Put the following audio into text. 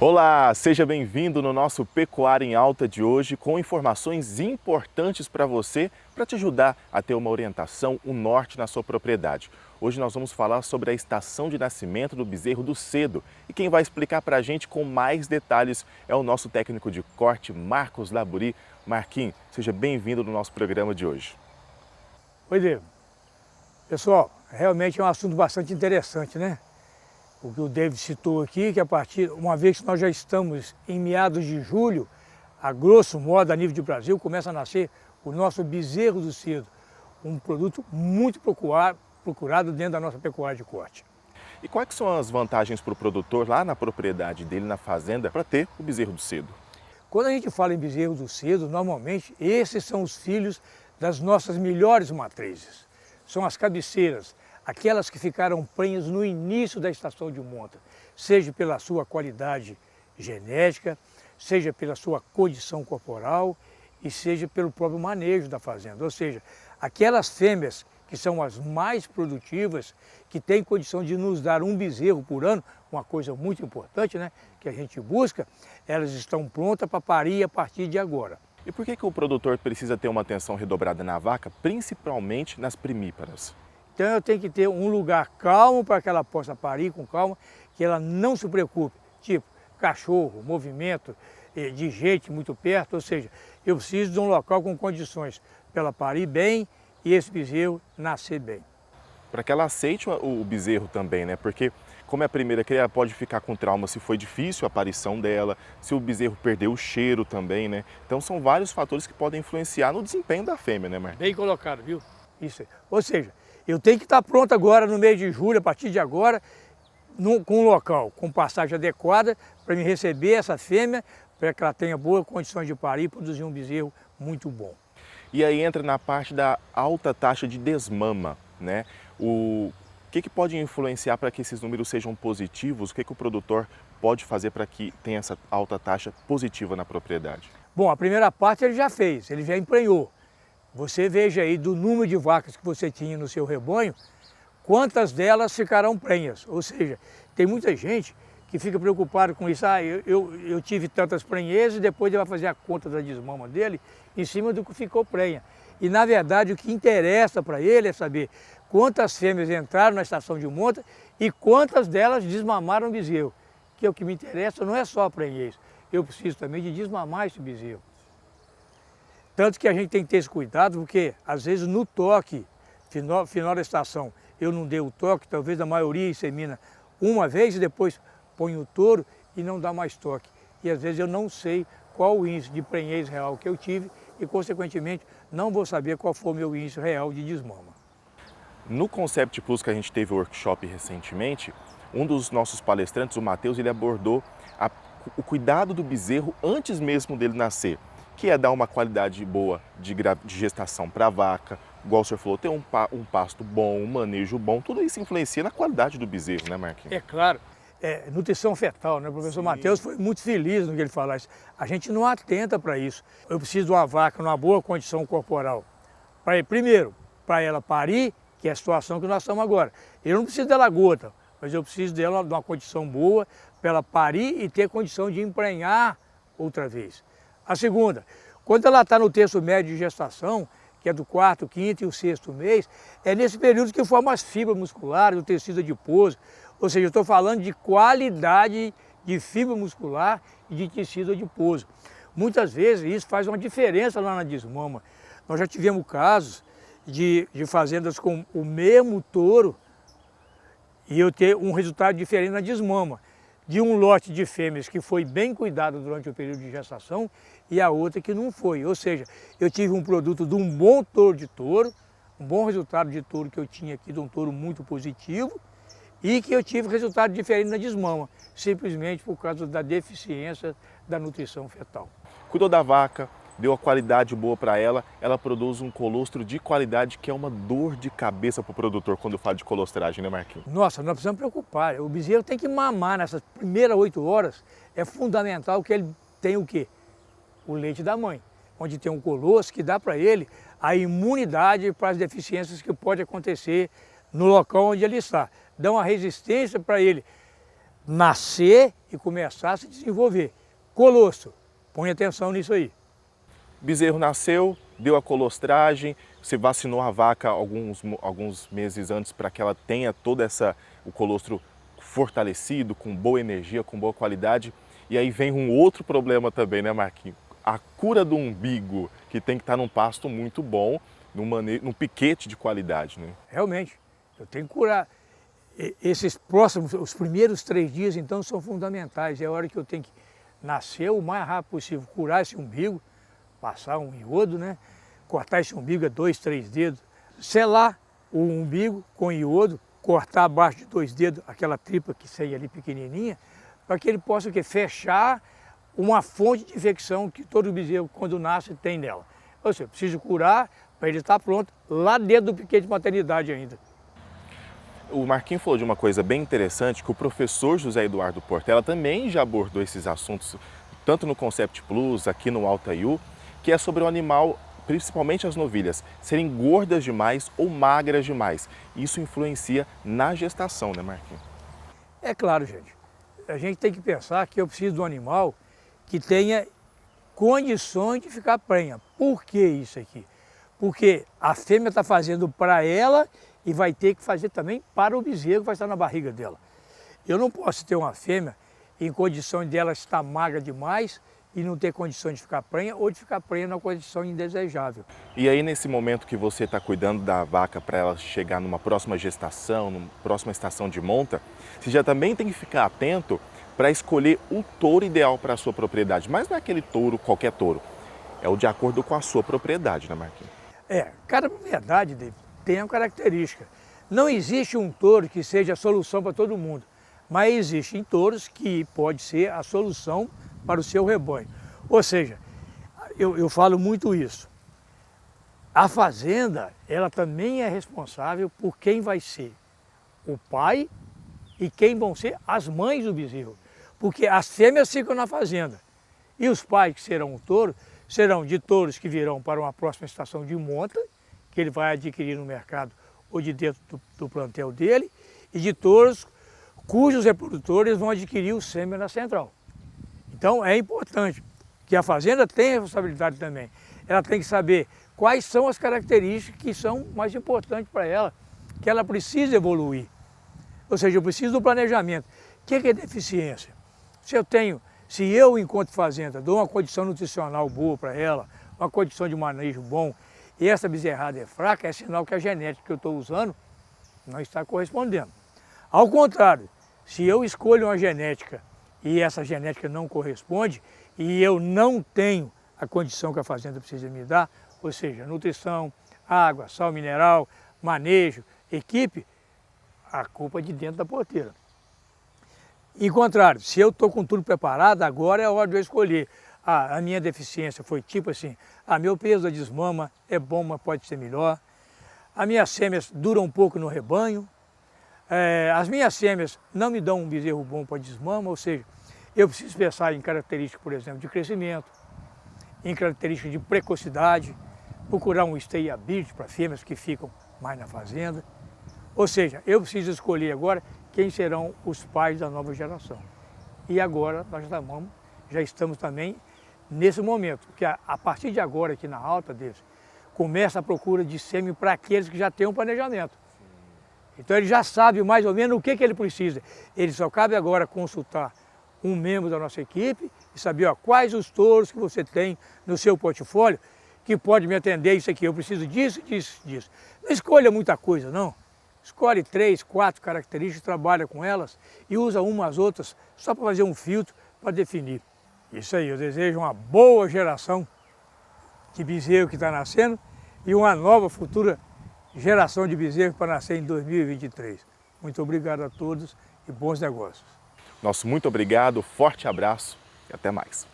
Olá, seja bem-vindo no nosso Pecuária em Alta de hoje com informações importantes para você, para te ajudar a ter uma orientação, um norte na sua propriedade. Hoje nós vamos falar sobre a estação de nascimento do bezerro do cedo e quem vai explicar para a gente com mais detalhes é o nosso técnico de corte, Marcos Laburi. Marquinhos, seja bem-vindo no nosso programa de hoje. Oi, Diego. Pessoal, realmente é um assunto bastante interessante, né? O que o David citou aqui, que uma vez que nós já estamos em meados de julho, a grosso modo, a nível de Brasil, começa a nascer o nosso bezerro do cedo, um produto muito procurado dentro da nossa pecuária de corte. E quais são as vantagens para o produtor lá na propriedade dele, na fazenda, para ter o bezerro do cedo? Quando a gente fala em bezerro do cedo, normalmente esses são os filhos das nossas melhores matrizes. São as cabeceiras, aquelas que ficaram prenhas no início da estação de monta, seja pela sua qualidade genética, seja pela sua condição corporal e seja pelo próprio manejo da fazenda. Ou seja, aquelas fêmeas que são as mais produtivas, que têm condição de nos dar um bezerro por ano, uma coisa muito importante, né, que a gente busca, elas estão prontas para parir a partir de agora. E por que o produtor precisa ter uma atenção redobrada na vaca, principalmente nas primíparas? Então eu tenho que ter um lugar calmo para que ela possa parir com calma, que ela não se preocupe, tipo cachorro, movimento de gente muito perto, ou seja, eu preciso de um local com condições para ela parir bem e esse bezerro nascer bem. Para que ela aceite o bezerro também, né? Porque como é a primeira cria, ela pode ficar com trauma se foi difícil a aparição dela, se o bezerro perdeu o cheiro também, né? Então são vários fatores que podem influenciar no desempenho da fêmea, né, Marcos? Bem colocado, viu? Isso aí. Ou seja, eu tenho que estar pronto agora no mês de julho, a partir de agora, com um local, com passagem adequada para me receber essa fêmea, para que ela tenha boas condições de parir e produzir um bezerro muito bom. E aí entra na parte da alta taxa de desmama, né? O que pode influenciar para que esses números sejam positivos? O que o produtor pode fazer para que tenha essa alta taxa positiva na propriedade? Bom, a primeira parte ele já fez, ele já emprenhou. Você veja aí do número de vacas que você tinha no seu rebanho, quantas delas ficarão prenhas. Ou seja, tem muita gente que fica preocupada com isso. Eu tive tantas prenhezes e depois ele vai fazer a conta da desmama dele em cima do que ficou prenha. E na verdade o que interessa para ele é saber quantas fêmeas entraram na estação de monta e quantas delas desmamaram o bezerro. Que é o que me interessa, não é só a prenhez. Eu preciso também de desmamar esse bezerro. Tanto que a gente tem que ter esse cuidado, porque às vezes no toque, final da estação, eu não dei o toque, talvez a maioria insemina uma vez e depois põe o touro e não dá mais toque. E às vezes eu não sei qual o índice de prenhez real que eu tive e, consequentemente, não vou saber qual foi o meu índice real de desmama. No Concept Plus, que a gente teve o workshop recentemente, um dos nossos palestrantes, o Matheus, ele abordou o cuidado do bezerro antes mesmo dele nascer, que é dar uma qualidade boa de gestação para a vaca, igual o senhor falou, ter um pasto bom, um manejo bom, tudo isso influencia na qualidade do bezerro, né, Marquinhos? É claro, nutrição fetal, né? O professor Matheus foi muito feliz no que ele falou. A gente não atenta para isso. Eu preciso de uma vaca numa boa condição corporal. Primeiro, para ela parir, que é a situação que nós estamos agora. Eu não preciso dela gorda, mas eu preciso dela numa condição boa para ela parir e ter condição de emprenhar outra vez. A segunda, quando ela está no terço médio de gestação, que é do quarto, quinto e o sexto mês, é nesse período que formam as fibras musculares, o tecido adiposo. Ou seja, eu estou falando de qualidade de fibra muscular e de tecido adiposo. Muitas vezes isso faz uma diferença lá na desmama. Nós já tivemos casos de fazendas com o mesmo touro e eu ter um resultado diferente na desmama. De um lote de fêmeas que foi bem cuidado durante o período de gestação e a outra que não foi. Ou seja, eu tive um produto de um bom touro de touro, um bom resultado de touro que eu tinha aqui, de um touro muito positivo, e que eu tive resultado diferente na desmama, simplesmente por causa da deficiência da nutrição fetal. Cuidou da vaca, deu a qualidade boa para ela, ela produz um colostro de qualidade que é uma dor de cabeça para o produtor quando fala de colostragem, né, Marquinhos? Nossa, nós precisamos preocupar. O bezerro tem que mamar nessas primeiras 8 horas. É fundamental que ele tenha o quê? O leite da mãe, onde tem um colostro que dá para ele a imunidade para as deficiências que podem acontecer no local onde ele está. Dá uma resistência para ele nascer e começar a se desenvolver. Colostro, põe atenção nisso aí. Bezerro nasceu, deu a colostragem, você vacinou a vaca alguns meses antes para que ela tenha o colostro fortalecido, com boa energia, com boa qualidade. E aí vem um outro problema também, né, Marquinhos? A cura do umbigo, que tem que estar num pasto muito bom, num piquete de qualidade, né? Realmente, eu tenho que curar. Os primeiros 3 dias, então, são fundamentais. É a hora que eu tenho que nascer o mais rápido possível, curar esse umbigo, passar um iodo, né? Cortar esse umbigo a 2, 3 dedos, selar o umbigo com iodo, cortar abaixo de 2 dedos, aquela tripa que sai ali pequenininha, para que ele possa o quê? Fechar uma fonte de infecção que todo bezerro, quando nasce, tem nela. Ou seja, eu preciso curar para ele estar pronto lá dentro do piquete de maternidade ainda. O Marquinhos falou de uma coisa bem interessante, que o professor José Eduardo Portela também já abordou esses assuntos, tanto no Concept Plus, aqui no Alta IU, que é sobre o animal, principalmente as novilhas, serem gordas demais ou magras demais. Isso influencia na gestação, né, Marquinhos? É claro, gente. A gente tem que pensar que eu preciso de um animal que tenha condições de ficar prenha. Por que isso aqui? Porque a fêmea está fazendo para ela e vai ter que fazer também para o bezerro que vai estar na barriga dela. Eu não posso ter uma fêmea em condição dela estar magra demais e não ter condição de ficar prenha ou de ficar prenha numa condição indesejável. E aí, nesse momento que você está cuidando da vaca para ela chegar numa próxima gestação, numa próxima estação de monta, você já também tem que ficar atento para escolher o touro ideal para a sua propriedade. Mas não é aquele touro, qualquer touro. É o de acordo com a sua propriedade, né, Marquinhos? Cada propriedade dele tem uma característica. Não existe um touro que seja a solução para todo mundo, mas existem touros que pode ser a solução para o seu rebanho. Ou seja, eu falo muito isso. A fazenda, ela também é responsável por quem vai ser o pai e quem vão ser as mães do bezerro. Porque as fêmeas ficam na fazenda e os pais que serão o touro, serão de touros que virão para uma próxima estação de monta, que ele vai adquirir no mercado ou de dentro do plantel dele, e de touros cujos reprodutores vão adquirir o sêmen na central. Então é importante que a fazenda tenha responsabilidade também. Ela tem que saber quais são as características que são mais importantes para ela, que ela precisa evoluir. Ou seja, eu preciso do planejamento. O que é deficiência? Se eu, enquanto fazenda, dou uma condição nutricional boa para ela, uma condição de manejo bom, e essa bezerrada é fraca, é sinal que a genética que eu estou usando não está correspondendo. Ao contrário, se eu escolho uma genética e essa genética não corresponde, e eu não tenho a condição que a fazenda precisa me dar, ou seja, nutrição, água, sal mineral, manejo, equipe, a culpa é de dentro da porteira. Em contrário, se eu estou com tudo preparado, agora é a hora de eu escolher. A minha deficiência foi tipo assim, meu peso da desmama é bom, mas pode ser melhor. As minhas fêmeas duram um pouco no rebanho. As minhas fêmeas não me dão um bezerro bom para desmama, ou seja, eu preciso pensar em características, por exemplo, de crescimento, em características de precocidade, procurar um stay ability para fêmeas que ficam mais na fazenda. Ou seja, eu preciso escolher agora quem serão os pais da nova geração. E agora nós já estamos também nesse momento, porque a partir de agora aqui na Alta deles, começa a procura de sêmen para aqueles que já têm um planejamento. Então ele já sabe mais ou menos o que ele precisa. Ele só cabe agora consultar um membro da nossa equipe e saber quais os touros que você tem no seu portfólio que pode me atender isso aqui. Eu preciso disso, disso, disso. Não escolha muita coisa, não. Escolhe 3, 4 características, trabalha com elas e usa umas outras só para fazer um filtro para definir. Isso aí, eu desejo uma boa geração de bezerro que está nascendo e uma nova futura geração de bezerros para nascer em 2023. Muito obrigado a todos e bons negócios. Nosso muito obrigado, forte abraço e até mais.